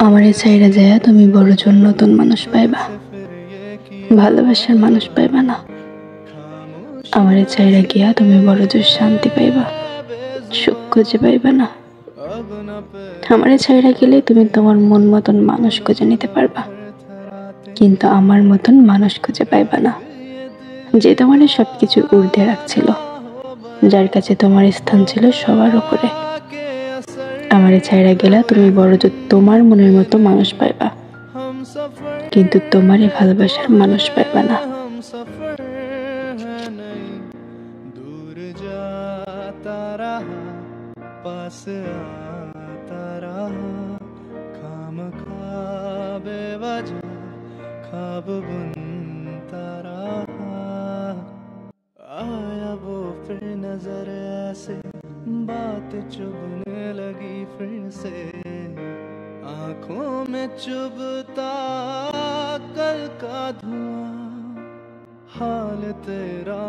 আমারে ছাইরা যায়া তুমি বড় জোর নতুন মানুষ পাইবা, ভালোবাসার মানুষ পাইবা না। আমারে ছাইরা গিয়া তুমি বড় জোর শান্তি পাইবা, সুখ খুঁজে পাইবা না। আমারে ছাইরা গেলে তুমি তোমার মন মতন মানুষ খুঁজে নিতে পারবা, কিন্তু আমার মতন মানুষ খুঁজে পাইবা না, যে তোমার সবকিছুর ঊর্ধ্বে রাখছিল, যার কাছে তোমার স্থান ছিল সবার উপরে। আমারে ছাইরা গেলা তুমি বড় জোর তোমার মনের মতো মানুষ পাইবা, কিন্তু তোমারই ভালোবাসার মানুষ পাইবা না। दूर जाता रहा, पास आता रहा, खामखा बेवजह ख्वाब बुनता रहा। आया वो फिर नजर ऐसे, बात चुभने लगी फिर से, आंखों में चुभता कल का धुआं, हाल तेरा